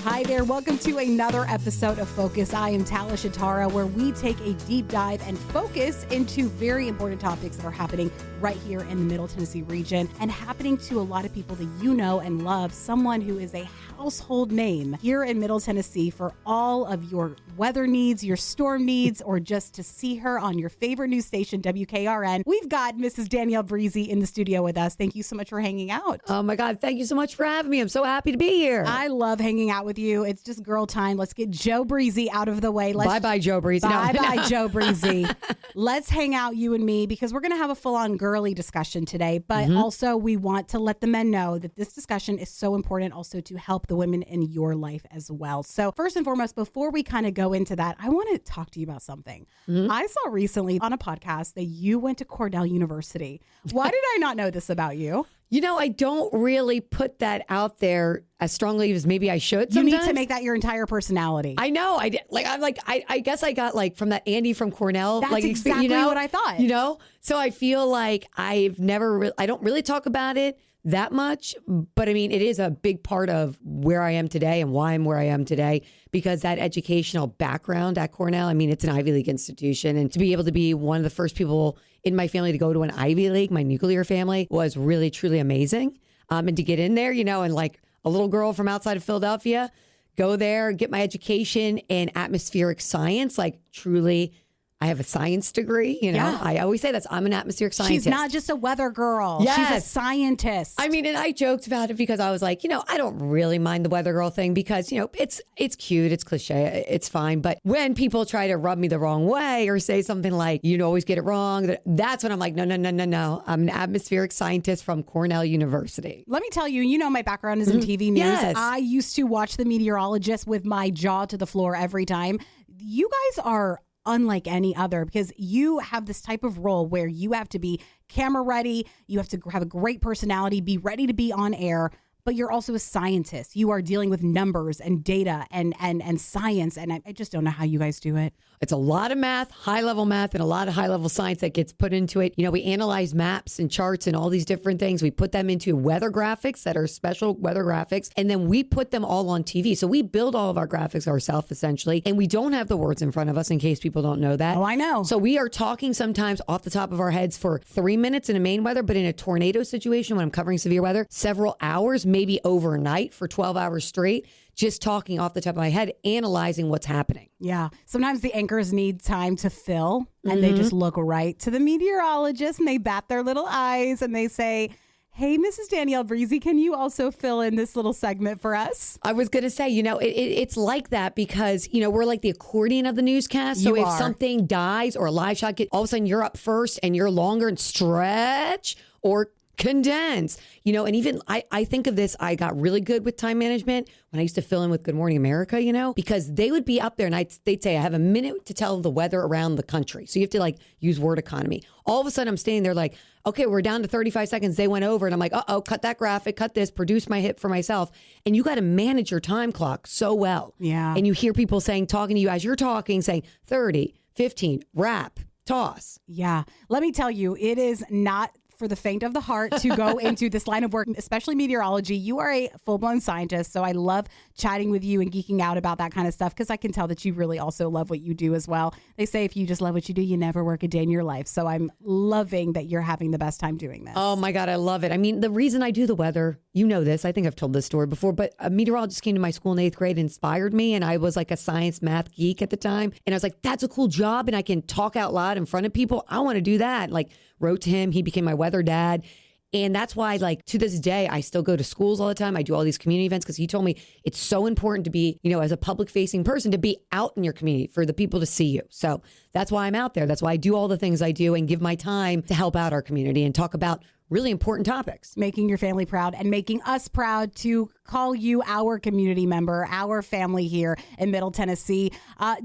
Hi there. Welcome to another episode of Focus. I am Talisha Tara, where we take a deep dive and focus into very important topics that are happening right here in the Middle Tennessee region and happening to a lot of people that you know and love. Someone who is a household name here in Middle Tennessee for all of your weather needs, your storm needs, or just to see her on your favorite news station, WKRN. We've got Mrs. Danielle Breezy in the studio with us. Thank you so much for hanging out. Oh my God. Thank you so much for having me. I'm so happy to be here. I love hanging out with you. It's just girl time. Let's get Joe Breezy out of the way. Bye-bye, Joe Breezy. Bye-bye, Joe Breezy. Let's hang out, you and me, because we're going to have a full-on girly discussion today. But also we want to let the men know that this discussion is so important also to help the women in your life as well. So first and foremost, before we kind of go into that, I want to talk to you about something. I saw recently on a podcast that you went to Cornell University. Why did I not know this about you? You know, I don't really put that out there as strongly as maybe I should sometimes. You need to make that your entire personality. I know. I guess I got like from that Andy from Cornell. That's like, exactly you know, what I thought. You know? So I feel like I don't really talk about it that much, but I mean, it is a big part of where I am today and why I'm where I am today, because that educational background at Cornell, I mean, it's an Ivy League institution, and to be able to be one of the first people in my family to go to an Ivy League, my nuclear family, was really, truly amazing. And to get in there, you know, and like a little girl from outside of Philadelphia, go there, get my education in atmospheric science, like truly, I have a science degree, you know. Yeah. I always say I'm an atmospheric scientist. She's not just a weather girl. Yes. She's a scientist. I mean, and I joked about it because I was like, you know, I don't really mind the weather girl thing because, you know, it's cute, it's cliche, it's fine. But when people try to rub me the wrong way or say something like, you always get it wrong, that's when I'm like, no. I'm an atmospheric scientist from Cornell University. Let me tell you, you know, my background is in TV news. Yes. I used to watch The Meteorologist with my jaw to the floor every time. You guys are unlike any other because you have this type of role where you have to be camera ready, you have to have a great personality, be ready to be on air, but you're also a scientist. You are dealing with numbers and data and science, and I just don't know how you guys do it. It's a lot of math, high-level math, and a lot of high-level science that gets put into it. You know, we analyze maps and charts and all these different things. We put them into weather graphics that are special weather graphics, and then we put them all on TV. So we build all of our graphics ourselves, essentially, and we don't have the words in front of us in case people don't know that. Oh, I know. So we are talking sometimes off the top of our heads for 3 minutes in a main weather, but in a tornado situation when I'm covering severe weather, several hours, maybe overnight for 12 hours straight, just talking off the top of my head, analyzing what's happening. Yeah. Sometimes the anchors need time to fill and they just look right to the meteorologist and they bat their little eyes and they say, hey, Mrs. Danielle Breezy, can you also fill in this little segment for us? I was going to say, you know, it's like that because, you know, we're like the accordion of the newscast. So if something dies or a live shot, all of a sudden you're up first and you're longer and stretch or condense, you know, and even I think of this, I got really good with time management when I used to fill in with Good Morning America, you know, because they would be up there and they'd say, I have a minute to tell the weather around the country. So you have to like use word economy. All of a sudden I'm standing there like, okay, we're down to 35 seconds. They went over and I'm like, cut that graphic, cut this, produce my hit for myself. And you got to manage your time clock so well. Yeah. And you hear people talking to you as you're talking, saying 30, 15, wrap, toss. Yeah. Let me tell you, it is not for the faint of the heart to go into this line of work, especially meteorology. You are a full-blown scientist, so I love chatting with you and geeking out about that kind of stuff because I can tell that you really also love what you do as well. They say if you just love what you do, you never work a day in your life. So I'm loving that you're having the best time doing this. Oh my God, I love it. I mean, the reason I do the weather, you know this, I think I've told this story before, but a meteorologist came to my school in 8th grade and inspired me, and I was like a science math geek at the time. And I was like, that's a cool job, and I can talk out loud in front of people. I want to do that. Like, wrote to him. He became my weather dad. And that's why, like, to this day, I still go to schools all the time. I do all these community events because he told me it's so important to be, you know, as a public facing person, to be out in your community for the people to see you. So that's why I'm out there. That's why I do all the things I do and give my time to help out our community and talk about really important topics. Making your family proud and making us proud to call you our community member, our family here in Middle Tennessee.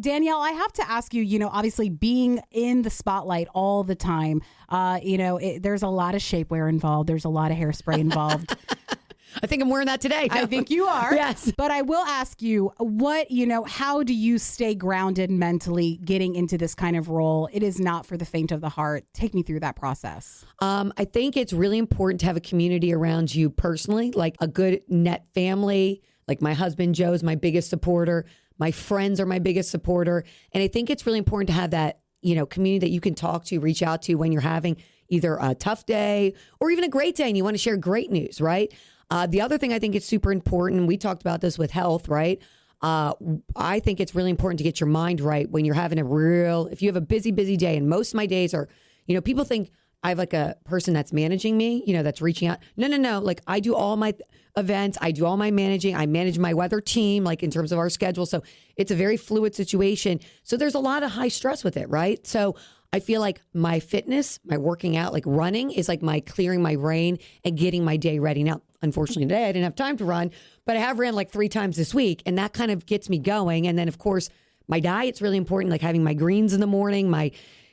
Danielle, I have to ask you, you know, obviously being in the spotlight all the time, you know, there's a lot of shapewear involved. There's a lot of hairspray involved. I think I'm wearing that today. I think you are. Yes. But I will ask you, how do you stay grounded mentally getting into this kind of role? It is not for the faint of the heart. Take me through that process. I think it's really important to have a community around you personally, like a good net family, Like my husband, Joe's my biggest supporter. My friends are my biggest supporter. And I think it's really important to have that, community that you can talk to, reach out to when you're having either a tough day or even a great day and you want to share great news, right? The other thing I think is super important, we talked about this with health, right? I think it's really important to get your mind right when you're having if you have a busy day, and most of my days are, people think I have like a person that's managing me, that's reaching out. No. Like I do all my events. I do all my managing. I manage my weather team, like in terms of our schedule. So it's a very fluid situation. So there's a lot of high stress with it, right? So I feel like my fitness, my working out, like running is like my clearing my brain and getting my day ready. Now, unfortunately today I didn't have time to run, but I have ran like 3 times this week, and that kind of gets me going. And then of course my diet's really important, like having my greens in the morning, my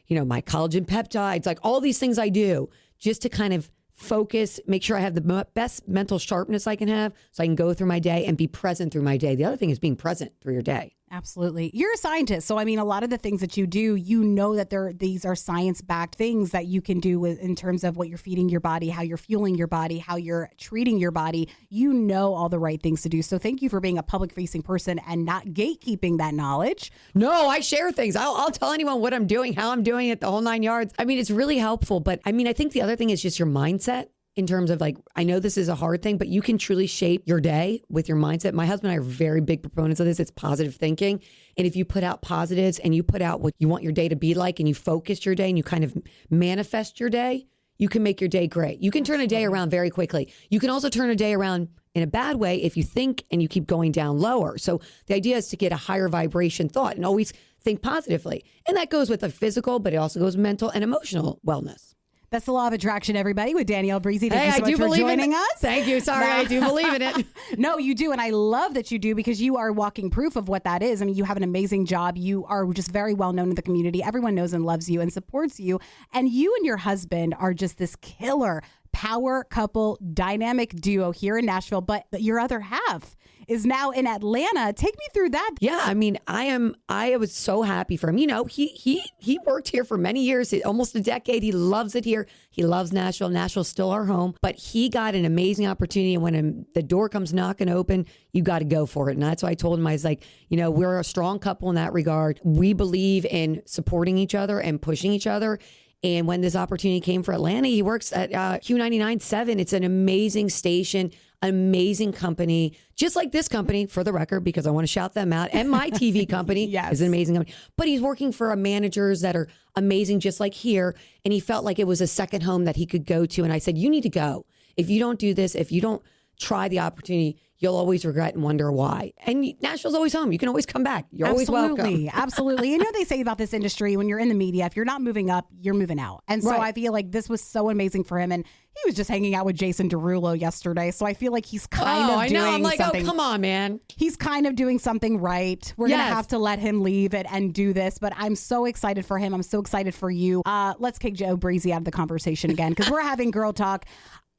collagen peptides, like all these things I do just to kind of focus, make sure I have the best mental sharpness I can have so I can go through my day and be present through my day. The other thing is being present through your day. Absolutely. You're a scientist. So, I mean, a lot of the things that you do, that these are science-backed things that you can do in terms of what you're feeding your body, how you're fueling your body, how you're treating your body. You know all the right things to do. So thank you for being a public-facing person and not gatekeeping that knowledge. No, I share things. I'll tell anyone what I'm doing, how I'm doing it, the whole 9 yards. I mean, it's really helpful. But I mean, I think the other thing is just your mindset. In terms of like, I know this is a hard thing, but you can truly shape your day with your mindset. My husband and I are very big proponents of this. It's positive thinking. And if you put out positives and you put out what you want your day to be like and you focus your day and you kind of manifest your day, you can make your day great. You can turn a day around very quickly. You can also turn a day around in a bad way if you think and you keep going down lower. So the idea is to get a higher vibration thought and always think positively. And that goes with the physical, but it also goes mental and emotional wellness. That's the law of attraction, everybody, with Danielle Breezy. Thank you so much for joining us. Thank you. Sorry, I do believe in it. No, you do. And I love that you do, because you are walking proof of what that is. I mean, you have an amazing job. You are just very well known in the community. Everyone knows and loves you and supports you. And you and your husband are just this killer power couple, dynamic duo here in Nashville. But your other half is now in Atlanta. Take me through that. Yeah, I mean, I was so happy for him. He worked here for many years, almost a decade. He loves it here. He loves Nashville. Nashville's still our home. But he got an amazing opportunity. And when the door comes knocking open, you got to go for it. And that's why I told him, I was like, we're a strong couple in that regard. We believe in supporting each other and pushing each other. And when this opportunity came for Atlanta, he works at Q99.7. It's an amazing station, amazing company, just like this company, for the record, because I want to shout them out. And my TV company Yes. is an amazing company. But he's working for managers that are amazing, just like here. And he felt like it was a second home that he could go to. And I said, you need to go. If you don't do this, if you don't try the opportunity, you'll always regret and wonder why. And Nashville's always home. You can always come back. You're always welcome. Absolutely. They say about this industry, when you're in the media, if you're not moving up, you're moving out. And so I feel like this was so amazing for him. And he was just hanging out with Jason Derulo yesterday. So I feel like he's kind of doing I'm like, something. oh, come on, man. He's kind of doing something right. We're going to have to let him leave it and do this. But I'm so excited for him. I'm so excited for you. Let's kick Joe Breezy out of the conversation again, because we're having girl talk.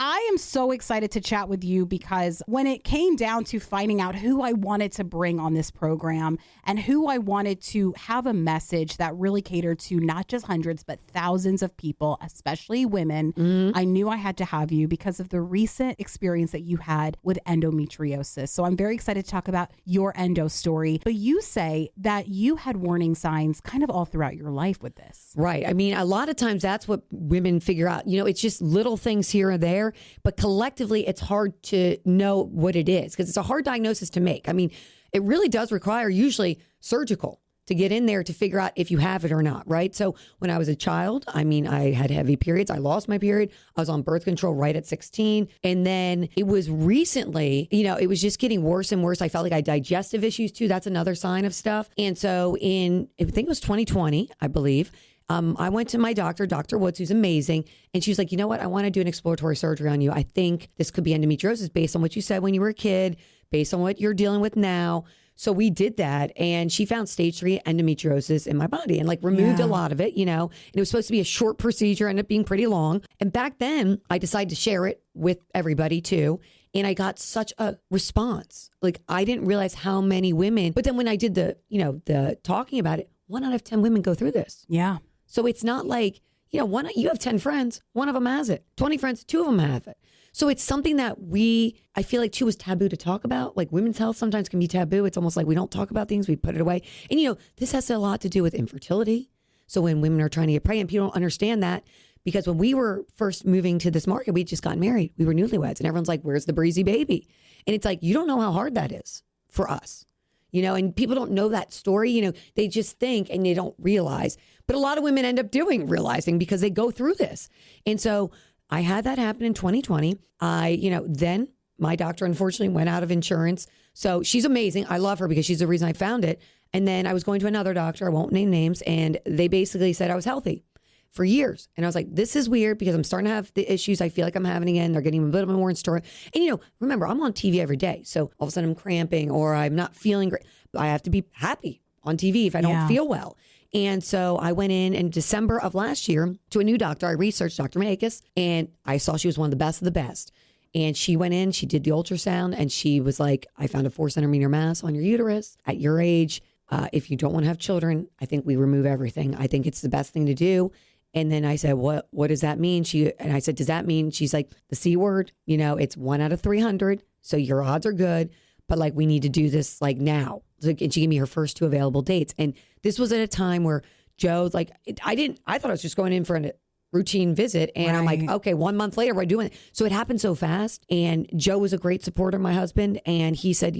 I am so excited to chat with you, because when it came down to finding out who I wanted to bring on this program and who I wanted to have a message that really catered to not just hundreds, but thousands of people, especially women, I knew I had to have you because of the recent experience that you had with endometriosis. So I'm very excited to talk about your endo story. But you say that you had warning signs kind of all throughout your life with this. Right. I mean, a lot of times that's what women figure out. It's just little things here and there. But collectively, it's hard to know what it is, because it's a hard diagnosis to make. I mean, it really does require usually surgical to get in there to figure out if you have it or not, right? So when I was a child, I mean, I had heavy periods. I lost my period. I was on birth control right at 16. And then it was recently, it was just getting worse and worse. I felt like I had digestive issues too. That's another sign of stuff. And so I think it was 2020, I believe, I went to my doctor, Dr. Woods, who's amazing. And she's like, you know what? I want to do an exploratory surgery on you. I think this could be endometriosis based on what you said when you were a kid, based on what you're dealing with now. So we did that. And she found stage 3 endometriosis in my body and removed a lot of it, and it was supposed to be a short procedure, ended up being pretty long. And back then I decided to share it with everybody too. And I got such a response. I didn't realize how many women, but then when I did the talking about it, 1 out of 10 women go through this. Yeah. So it's not like, you have 10 friends, one of them has it. 20 friends, 2 of them have it. So it's something that I feel like too was taboo to talk about. Like women's health sometimes can be taboo. It's almost like we don't talk about things, we put it away. And this has a lot to do with infertility. So when women are trying to get pregnant, people don't understand that, because when we were first moving to this market, we just got married. We were newlyweds and everyone's like, where's the Breezy baby? And it's like, you don't know how hard that is for us, and people don't know that story. They just think and they don't realize. But a lot of women end up realizing because they go through this. And so I had that happen in 2020. Then my doctor unfortunately went out of insurance. So she's amazing. I love her because she's the reason I found it. And then I was going to another doctor. I won't name names. And they basically said I was healthy for years. And I was like, this is weird because I'm starting to have the issues I feel like I'm having again. They're getting a little bit more in store. And, remember, I'm on TV every day. So all of a sudden I'm cramping or I'm not feeling great. I have to be happy on TV if I don't feel well. And so I went in December of last year to a new doctor. I researched Dr. Maikis, and I saw she was one of the best of the best. And she went in, she did the ultrasound, and she was like, I found a 4-centimeter mass on your uterus at your age. If you don't want to have children, I think we remove everything. I think it's the best thing to do. And then I said, what does that mean? And I said, does that mean, she's like, the C word, it's 1 out of 300. So your odds are good, but like, we need to do this like now. And she gave me her first 2 available dates. And this was at a time where Joe's like, I thought I was just going in for a routine visit. And I'm like, okay, 1 month later, we're doing it. So it happened so fast. And Joe was a great supporter, my husband. And he said,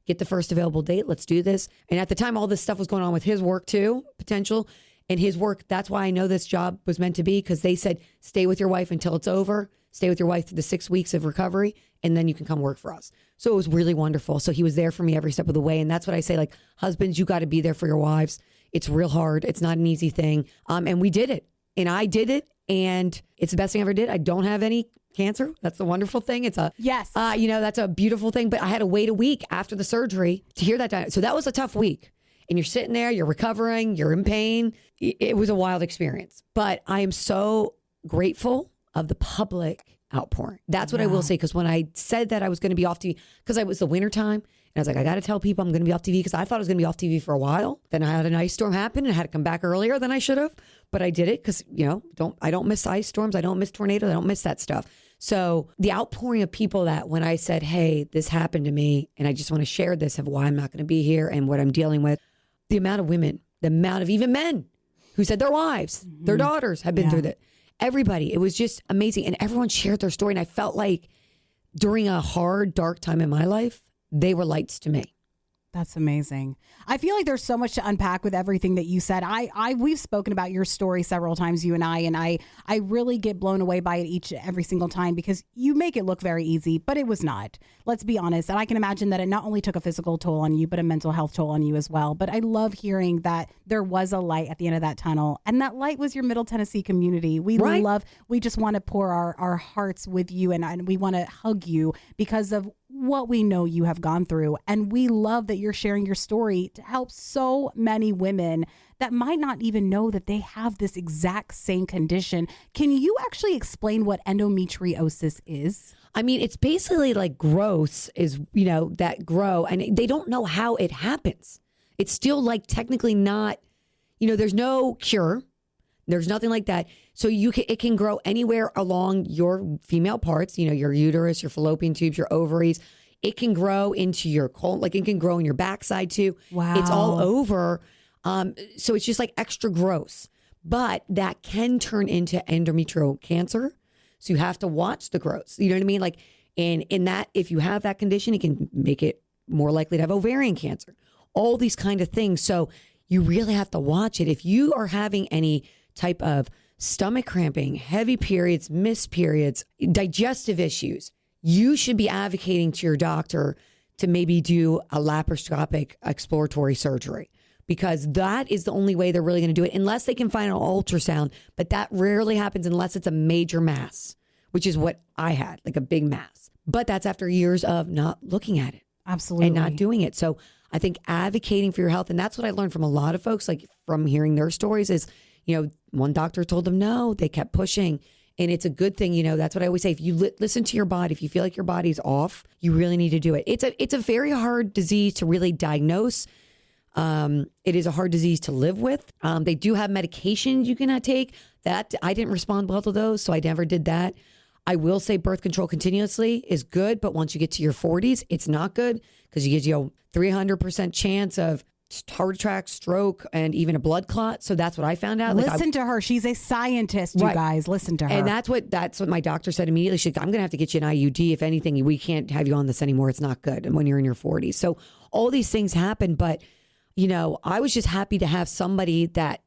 get the first available date. Let's do this. And at the time, all this stuff was going on with his work too, potential. And his work, that's why I know this job was meant to be, because they said, stay with your wife until it's over. Stay with your wife through the 6 weeks of recovery, and then you can come work for us. So it was really wonderful. So he was there for me every step of the way. And that's what I say, like, husbands, you got to be there for your wives. It's real hard. It's not an easy thing. And we did it. And I did it. And it's the best thing I ever did. I don't have any cancer. That's the wonderful thing. It's yes. That's a beautiful thing. But I had to wait a week after the surgery to hear that. So that was a tough week. And you're sitting there, you're recovering, you're in pain. It was a wild experience. But I am so grateful of the public outpouring. That's what I will say. Because when I said that I was going to be off TV, because it was the wintertime, and I was like, I got to tell people I'm going to be off TV, because I thought I was going to be off TV for a while. Then I had an ice storm happen and I had to come back earlier than I should have. But I did it because, I don't miss ice storms. I don't miss tornadoes. I don't miss that stuff. So the outpouring of people that when I said, hey, this happened to me and I just want to share this of why I'm not going to be here and what I'm dealing with, the amount of women, the amount of even men who said their wives, their daughters have been through that. Everybody, it was just amazing. And everyone shared their story. And I felt like during a hard, dark time in my life, they were lights to me. That's amazing. I feel like there's so much to unpack with everything that you said. We've spoken about your story several times, you and I really get blown away by it every single time, because you make it look very easy, but it was not. Let's be honest. And I can imagine that it not only took a physical toll on you, but a mental health toll on you as well. But I love hearing that there was a light at the end of that tunnel, and that light was your Middle Tennessee community. We just want to pour our hearts with you, and we want to hug you because of what we know you have gone through. And we love that you're sharing your story to help so many women that might not even know that they have this exact same condition. Can you actually explain what endometriosis is? I mean, it's basically like growths that grow, and they don't know how it happens. It's still like technically not, there's no cure. There's nothing like that. So it can grow anywhere along your female parts, your uterus, your fallopian tubes, your ovaries. It can grow into your colon, like it can grow in your backside too. Wow. It's all over. So it's just like extra gross. But that can turn into endometrial cancer. So you have to watch the growths. You know what I mean? Like in that, if you have that condition, it can make it more likely to have ovarian cancer. All these kind of things. So you really have to watch it. If you are having any type of stomach cramping, heavy periods, missed periods, digestive issues, you should be advocating to your doctor to maybe do a laparoscopic exploratory surgery, because that is the only way they're really going to do it, unless they can find an ultrasound. But that rarely happens unless it's a major mass, which is what I had, like a big mass. But that's after years of not looking at it. Absolutely. And not doing it. So I think advocating for your health, and that's what I learned from a lot of folks, like from hearing their stories is, one doctor told them no, they kept pushing. And it's a good thing, that's what I always say. If you listen to your body, if you feel like your body's off, you really need to do it. It's a very hard disease to really diagnose. It is a hard disease to live with. They do have medications you cannot take. That I didn't respond well to those, so I never did that. I will say birth control continuously is good, but once you get to your 40s, it's not good because it gives you a 300% chance of heart attack, stroke, and even a blood clot. So that's what I found out. Listen to her. She's a scientist, you guys. Listen to her. And that's what my doctor said immediately. She's like, I'm going to have to get you an IUD. If anything, we can't have you on this anymore. It's not good. And when you're in your 40s. So all these things happen. But, I was just happy to have somebody that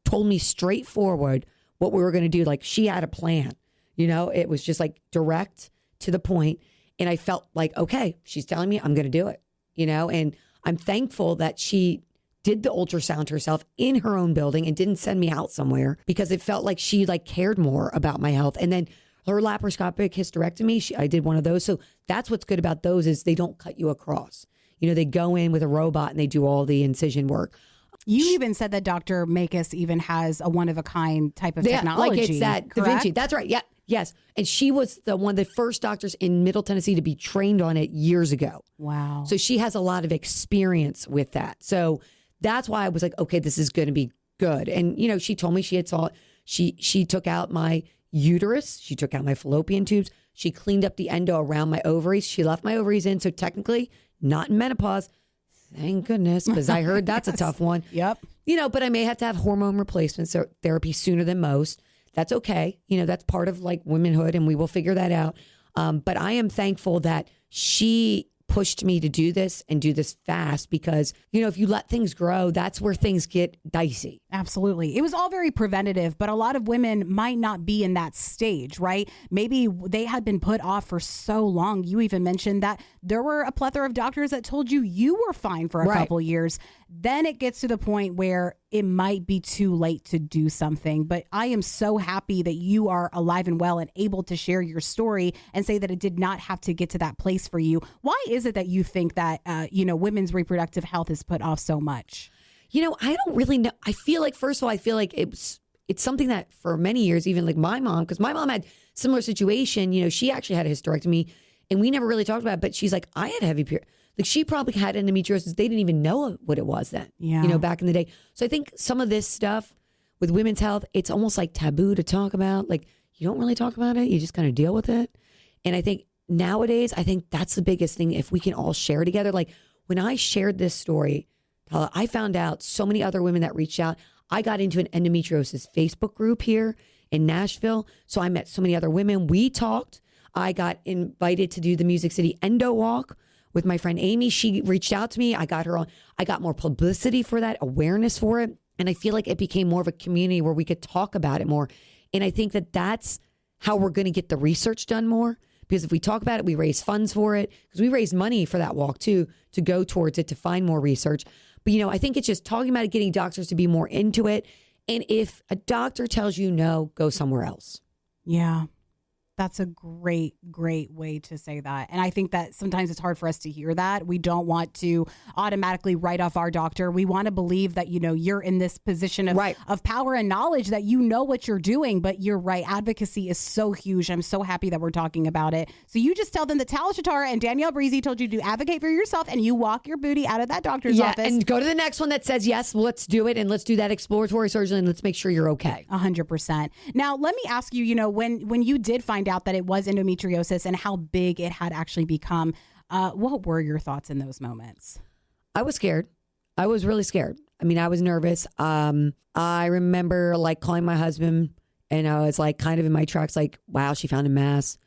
told me straightforward what we were going to do. Like she had a plan. It was just like direct to the point. And I felt like, okay, she's telling me I'm going to do it, and I'm thankful that she did the ultrasound herself in her own building and didn't send me out somewhere because it felt like she cared more about my health. And then her laparoscopic hysterectomy, I did one of those. So that's what's good about those is they don't cut you across. They go in with a robot and they do all the incision work. You even said that Dr. Maikis even has a one-of-a-kind type of technology. Like it's that DaVinci. That's right. Yeah. Yes. And she was one of the first doctors in Middle Tennessee to be trained on it years ago. Wow. So she has a lot of experience with that. So that's why I was like, okay, this is going to be good. And, she told me she took out my uterus. She took out my fallopian tubes. She cleaned up the endo around my ovaries. She left my ovaries in. So technically not in menopause. Thank goodness, because I heard that's a tough one. Yep. But I may have to have hormone replacement therapy sooner than most. That's okay. That's part of womanhood and we will figure that out. But I am thankful that she pushed me to do this and do this fast because, if you let things grow, that's where things get dicey. Absolutely. It was all very preventative, but a lot of women might not be in that stage, right? Maybe they had been put off for so long. You even mentioned that there were a plethora of doctors that told you were fine for a couple years. Then it gets to the point where it might be too late to do something. But I am so happy that you are alive and well and able to share your story and say that it did not have to get to that place for you. Why is it that you think that, women's reproductive health is put off so much? I don't really know. I feel like, first of all, it's something that for many years, even my mom, because my mom had similar situation, she actually had a hysterectomy and we never really talked about it, but she's like, I had a heavy period. She probably had endometriosis. They didn't even know what it was then, back in the day. So I think some of this stuff with women's health, it's almost taboo to talk about. You don't really talk about it. You just kind of deal with it. And I think nowadays, that's the biggest thing. If we can all share together, when I shared this story, I found out so many other women that reached out. I got into an endometriosis Facebook group here in Nashville. So I met so many other women. We talked. I got invited to do the Music City Endo Walk with my friend Amy. She reached out to me. I got her on. I got more publicity for that, awareness for it. And I feel like it became more of a community where we could talk about it more. And I think that that's how we're going to get the research done more. Because if we talk about it, we raise funds for it. Because we raised money for that walk too, to go towards it, to find more research. But, I think it's just talking about it, getting doctors to be more into it. And if a doctor tells you no, go somewhere else. Yeah. That's a great, great way to say that. And I think that sometimes it's hard for us to hear that. We don't want to automatically write off our doctor. We want to believe that, you're in this position of power and knowledge, that you know what you're doing. But you're right. Advocacy is so huge. I'm so happy that we're talking about it. So you just tell them that Talia Shattara and Danielle Breezy told you to advocate for yourself and you walk your booty out of that doctor's office. And go to the next one that says, yes, let's do it. And let's do that exploratory surgery and let's make sure you're okay. 100%. Now, let me ask you, when you did find out that it was endometriosis and how big it had actually become, what were your thoughts in those moments? I was scared. I was really scared. I was nervous. I remember calling my husband and I was kind of in my tracks, wow, she found a mass.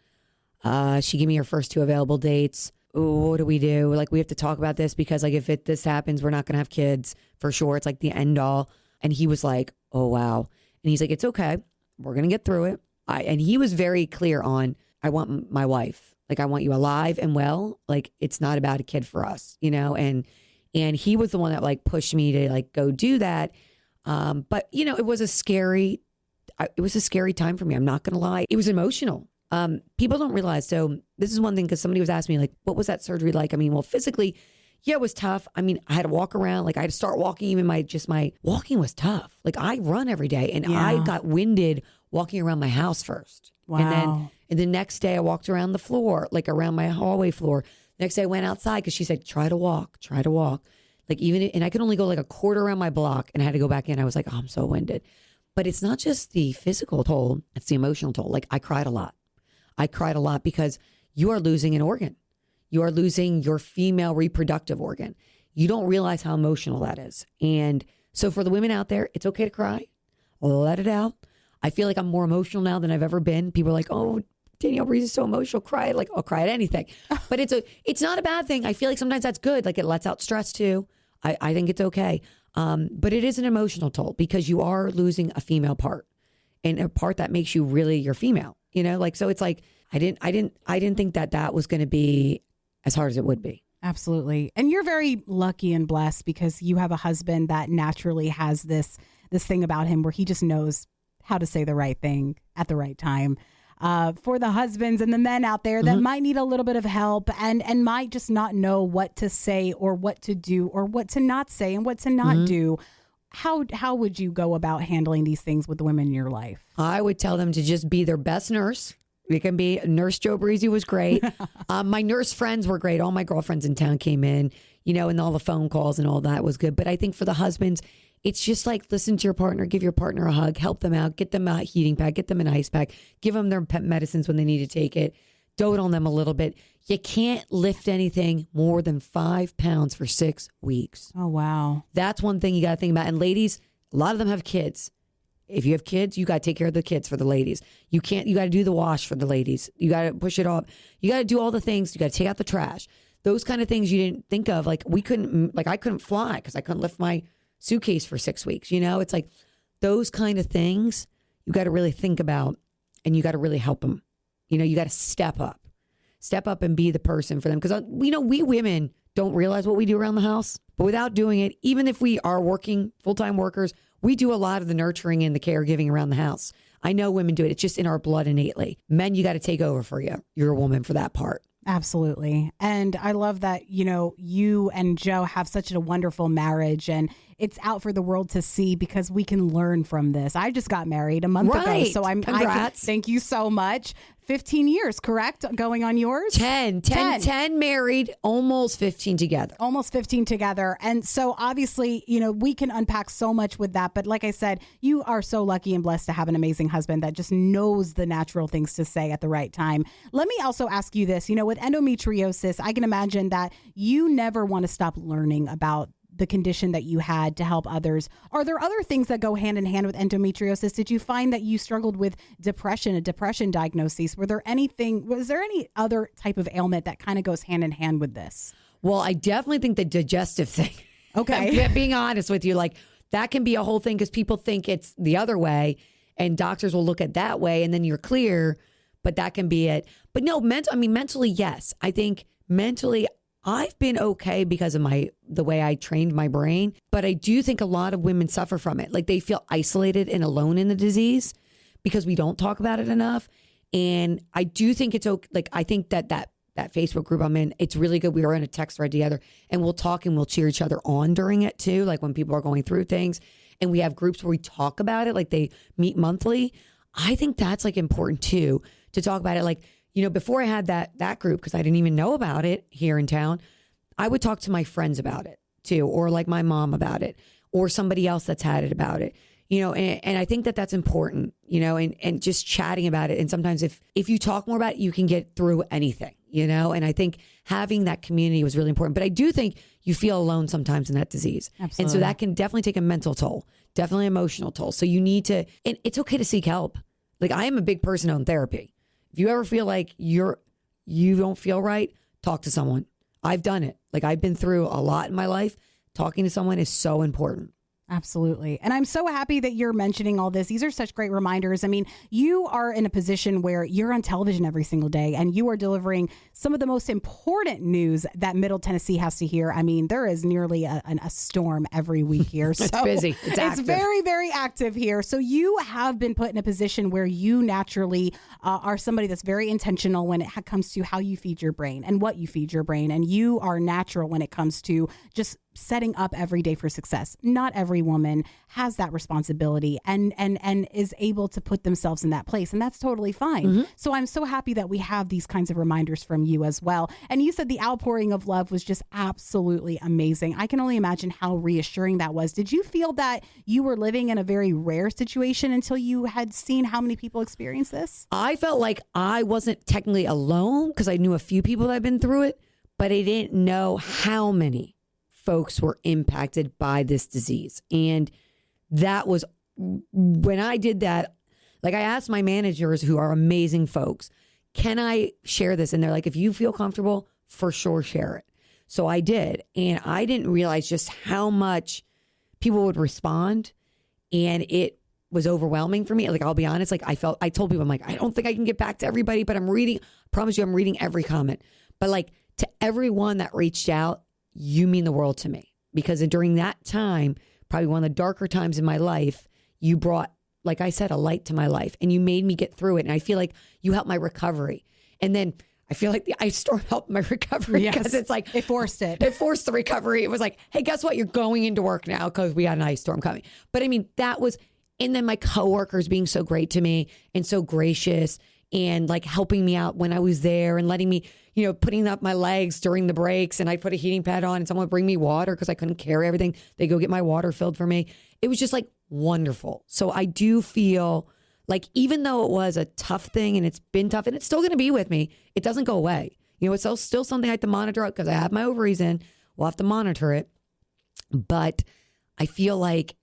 She gave me her first 2 available dates. Ooh, what do? We have to talk about this because if this happens, we're not going to have kids for sure. It's the end all. And he was like, oh, wow. And he's like, it's okay. We're going to get through it. And he was very clear on, I want my wife. I want you alive and well. It's not about a kid for us, and he was the one that pushed me to go do that. But it was a scary time for me. I'm not going to lie. It was emotional. People don't realize. So this is one thing, because somebody was asking me what was that surgery like? Well, physically, yeah, it was tough. I had to walk around. I had to start walking. Even my walking was tough. I run every day and I got winded walking around my house first. Wow. And the next day I walked around the floor, around my hallway floor. Next day I went outside because she said, try to walk. Like and I could only go like a quarter around my block and I had to go back in. I was like, oh, I'm so winded. But it's not just the physical toll, it's the emotional toll. Like I cried a lot. I cried a lot because you are losing an organ. You are losing your female reproductive organ. You don't realize how emotional that is. And so for the women out there, it's okay to cry. Let it out. I feel like I'm more emotional now than I've ever been. People are like, oh, Danielle Breezy is so emotional. Cry. Like, I'll cry at anything. But it's not a bad thing. I feel like sometimes that's good. Like it lets out stress too. I think it's okay. But it is an emotional toll because you are losing a female part and a part that makes you really your female, you know, like, so it's like, I didn't think that was going to be as hard as it would be. Absolutely. And you're very lucky and blessed because you have a husband that naturally has this thing about him where he just knows how to say the right thing at the right time. For the husbands and the men out there that might need a little bit of help and might just not know what to say or what to do or what to not say and what to not do. How would you go about handling these things with the women in your life? I would tell them to just be their best nurse. It can be Nurse Joe Breezy was great. My nurse friends were great. All my girlfriends in town came in, you know, and all the phone calls and all that was good. But I think for the husbands, it's just like listen to your partner, give your partner a hug, help them out, get them a heating pad, get them an ice pack, give them their pet medicines when they need to take it, dote on them a little bit. You can't lift anything more than 5 pounds for 6 weeks. Oh, wow. That's one thing you got to think about. And ladies, a lot of them have kids. If you have kids, you got to take care of the kids for the ladies. You got to do the wash for the ladies. You got to push it off. You got to do all the things. You got to take out the trash. Those kind of things you didn't think of. Like I couldn't fly because I couldn't lift my suitcase for 6 weeks. You know, it's like those kind of things you got to really think about and you got to really help them. You know, you got to step up and be the person for them. Because, you know, we women don't realize what we do around the house, but without doing it, even if we are working full-time workers, we do a lot of the nurturing and the caregiving around the house. I know women do it. It's just in our blood innately. Men, you got to take over for you. You're a woman for that part. Absolutely. And I love that, you know, you and Joe have such a wonderful marriage and it's out for the world to see because we can learn from this. I just got married a month ago. So Congrats. Thank you so much. 15 years, correct? Going on yours? 10 married, almost 15 together. Almost 15 together. And so obviously, you know, we can unpack so much with that. But like I said, you are so lucky and blessed to have an amazing husband that just knows the natural things to say at the right time. Let me also ask you this, you know, with endometriosis, I can imagine that you never want to stop learning about the condition that you had to help others. Are there other things that go hand in hand with endometriosis? Did you find that you struggled with depression, a depression diagnosis? Was there any other type of ailment that kind of goes hand in hand with this? Well, I definitely think the digestive thing. Okay. I'm being honest with you, like that can be a whole thing because people think it's the other way and doctors will look at that way and then you're clear, but that can be it. But no, mentally, yes. I think mentally, I've been okay because of the way I trained my brain, but I do think a lot of women suffer from it. Like they feel isolated and alone in the disease because we don't talk about it enough. And I do think it's okay. Like I think that Facebook group I'm in, it's really good. We were in a text thread together and we'll talk and we'll cheer each other on during it too. Like when people are going through things and we have groups where we talk about it, like they meet monthly. I think that's like important too, to talk about it. Like, you know, before I had that group, because I didn't even know about it here in town, I would talk to my friends about it too, or like my mom about it, or somebody else that's had it about it, you know, and I think that that's important, you know, and just chatting about it. And sometimes if you talk more about it, you can get through anything, you know, and I think having that community was really important. But I do think you feel alone sometimes in that disease. Absolutely. And so that can definitely take a mental toll, definitely emotional toll. So you need to, and it's okay to seek help. Like I am a big person on therapy. If you ever feel like you don't feel right, talk to someone. I've done it. Like I've been through a lot in my life. Talking to someone is so important. Absolutely. And I'm so happy that you're mentioning all this. These are such great reminders. I mean, you are in a position where you're on television every single day and you are delivering some of the most important news that Middle Tennessee has to hear. I mean, there is nearly a storm every week here. So it's busy. It's very, very active here. So you have been put in a position where you naturally are somebody that's very intentional when it comes to how you feed your brain and what you feed your brain. And you are natural when it comes to just setting up every day for success. Not every woman has that responsibility and is able to put themselves in that place. And that's totally fine. Mm-hmm. So I'm so happy that we have these kinds of reminders from you as well. And you said the outpouring of love was just absolutely amazing. I can only imagine how reassuring that was. Did you feel that you were living in a very rare situation until you had seen how many people experience this? I felt like I wasn't technically alone because I knew a few people that had been through it, but I didn't know how many folks were impacted by this disease. And that was when I did that, like I asked my managers, who are amazing folks, can I share this? And they're like, if you feel comfortable, for sure, share it. So I did. And I didn't realize just how much people would respond. And it was overwhelming for me. Like, I'll be honest, like I told people, I'm like, I don't think I can get back to everybody, but I promise you, I'm reading every comment. But like to everyone that reached out, you mean the world to me, because during that time, probably one of the darker times in my life, you brought, like I said, a light to my life and you made me get through it. And I feel like you helped my recovery. And then I feel like the ice storm helped my recovery because it's like it forced it. It forced the recovery. It was like, hey, guess what? You're going into work now because we had an ice storm coming. But I mean, that was, and then my coworkers being so great to me and so gracious and like helping me out when I was there and letting me, you know, putting up my legs during the breaks, and I put a heating pad on and someone would bring me water because I couldn't carry everything. They go get my water filled for me. It was just like wonderful. So I do feel like even though it was a tough thing and it's been tough and it's still going to be with me, it doesn't go away. You know, it's still something I have to monitor because I have my ovaries in. We'll have to monitor it. But I feel like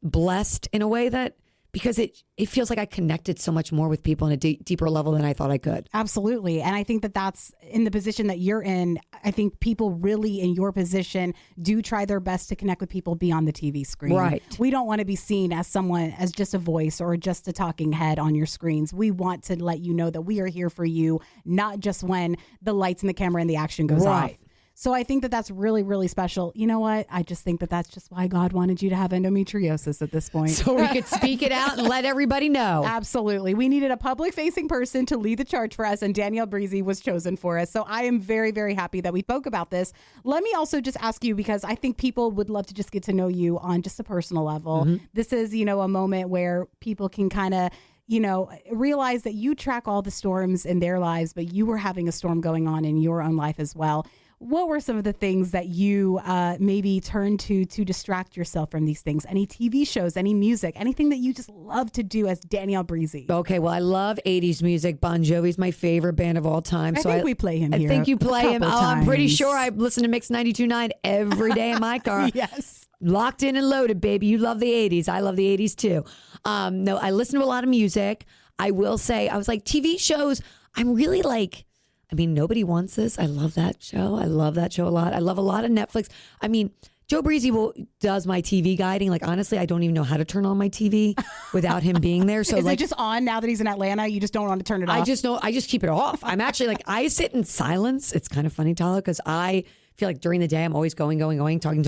blessed in a way that, because it feels like I connected so much more with people on a deeper level than I thought I could. Absolutely. And I think that that's in the position that you're in. I think people really in your position do try their best to connect with people beyond the TV screen. Right. We don't want to be seen as someone, as just a voice or just a talking head on your screens. We want to let you know that we are here for you, not just when the lights and the camera and the action goes off. So I think that that's really, really special. You know what? I just think that that's just why God wanted you to have endometriosis at this point. So we could speak it out and let everybody know. Absolutely. We needed a public-facing person to lead the charge for us, and Danielle Breezy was chosen for us. So I am very, very happy that we spoke about this. Let me also just ask you, because I think people would love to just get to know you on just a personal level. Mm-hmm. This is, you know, a moment where people can kind of, you know, realize that you track all the storms in their lives, but you were having a storm going on in your own life as well. What were some of the things that you maybe turned to distract yourself from these things? Any TV shows, any music, anything that you just love to do as Danielle Breezy? Okay, well, I love 80s music. Bon Jovi's my favorite band of all time. I think we play him here. I think you play him. Oh, I'm pretty sure I listen to Mix 92.9 every day in my car. Yes. Locked in and loaded, baby. You love the 80s. I love the 80s too. No, I listen to a lot of music. I will say, I was like, TV shows, I'm really like, I mean, Nobody Wants This. I love that show. I love that show a lot. I love a lot of Netflix. I mean, Joe Breezy does my TV guiding. Like, honestly, I don't even know how to turn on my TV without him being there. So is like, it just on now that he's in Atlanta? You just don't want to turn it off? I just keep it off. I'm actually like, I sit in silence. It's kind of funny, Tala, because I feel like during the day, I'm always going, talking.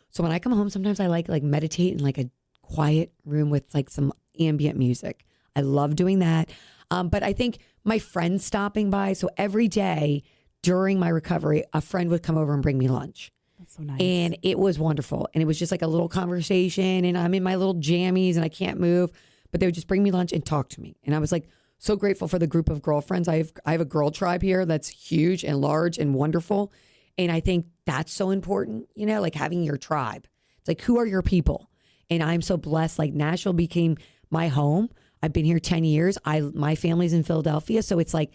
So when I come home, sometimes I like meditate in like a quiet room with like some ambient music. I love doing that. But I think my friends stopping by. So every day during my recovery, a friend would come over and bring me lunch. That's so nice. And it was wonderful. And it was just like a little conversation, and I'm in my little jammies and I can't move, but they would just bring me lunch and talk to me. And I was like so grateful for the group of girlfriends. I have a girl tribe here that's huge and large and wonderful. And I think that's so important, you know, like having your tribe. It's like, who are your people? And I'm so blessed. Like, Nashville became my home. I've been here 10 years. My family's in Philadelphia. So it's like,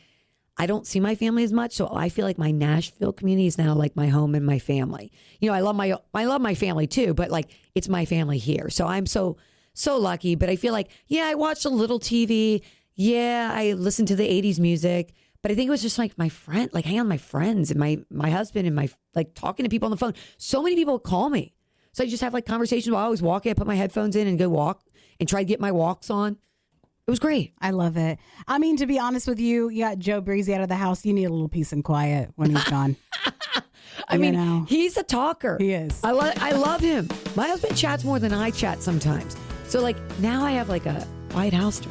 I don't see my family as much. So I feel like my Nashville community is now like my home and my family. You know, I love my family too, but like, it's my family here. So I'm so lucky. But I feel like, yeah, I watched a little TV. Yeah, I listened to the 80s music. But I think it was just like my friend, like hang out with my friends and my husband and my, like talking to people on the phone. So many people call me. So I just have like conversations while I was walking. I put my headphones in and go walk and try to get my walks on. It was great. I love it. I mean, to be honest with you, you got Joe Breezy out of the house. You need a little peace and quiet when he's gone. I mean, he's a talker. He is. I love him. My husband chats more than I chat sometimes. So like now I have like a quiet house to.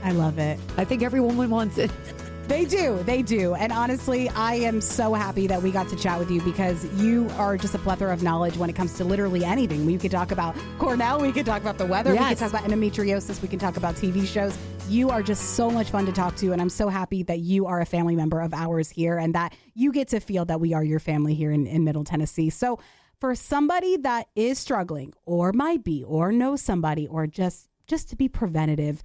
I love it. I think every woman wants it. They do. And honestly, I am so happy that we got to chat with you because you are just a plethora of knowledge when it comes to literally anything. We could talk about Cornell, we could talk about the weather, we could talk about endometriosis, we can talk about TV shows. You are just so much fun to talk to, and I'm so happy that you are a family member of ours here and that you get to feel that we are your family here in Middle Tennessee. So for somebody that is struggling or might be or knows somebody or just to be preventative,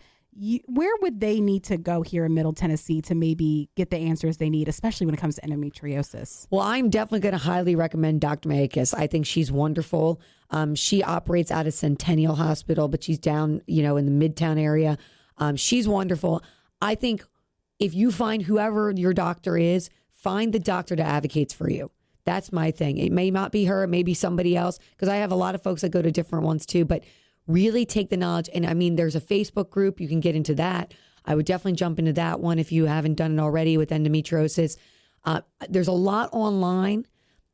where would they need to go here in Middle Tennessee to maybe get the answers they need, especially when it comes to endometriosis? Well, I'm definitely going to highly recommend Dr. Maikis. I think she's wonderful. She operates out of Centennial Hospital, but she's down, in the Midtown area. She's wonderful. I think if you find whoever your doctor is, find the doctor that advocates for you. That's my thing. It may not be her, it may be somebody else, because I have a lot of folks that go to different ones too, but really take the knowledge. And I mean, there's a Facebook group. You can get into that. I would definitely jump into that one if you haven't done it already with endometriosis. There's a lot online.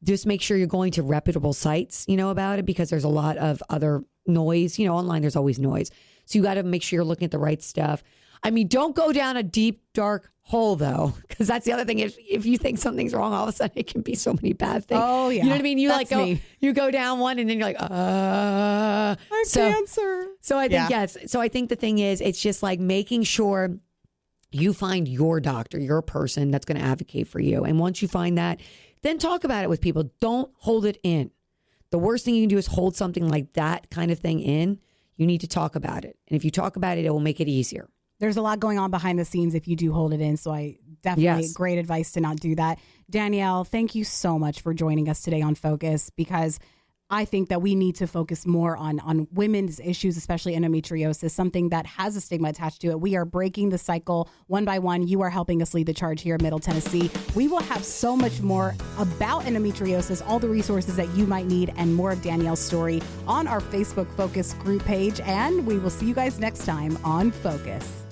Just make sure you're going to reputable sites, about it, because there's a lot of other noise. Online, there's always noise. So you got to make sure you're looking at the right stuff. I mean, don't go down a deep, dark hole, though, because that's the other thing. If you think something's wrong, all of a sudden it can be so many bad things. Oh, yeah. You know what I mean? You go down one and then you're like, I have cancer. So I think, yes. So I think the thing is, it's just like making sure you find your doctor, your person that's going to advocate for you. And once you find that, then talk about it with people. Don't hold it in. The worst thing you can do is hold something like that kind of thing in. You need to talk about it. And if you talk about it, it will make it easier. There's a lot going on behind the scenes if you do hold it in. So I definitely great advice to not do that. Danielle, thank you so much for joining us today on Focus, because I think that we need to focus more on women's issues, especially endometriosis, something that has a stigma attached to it. We are breaking the cycle one by one. You are helping us lead the charge here in Middle Tennessee. We will have so much more about endometriosis, all the resources that you might need, and more of Danielle's story on our Facebook Focus group page. And we will see you guys next time on Focus.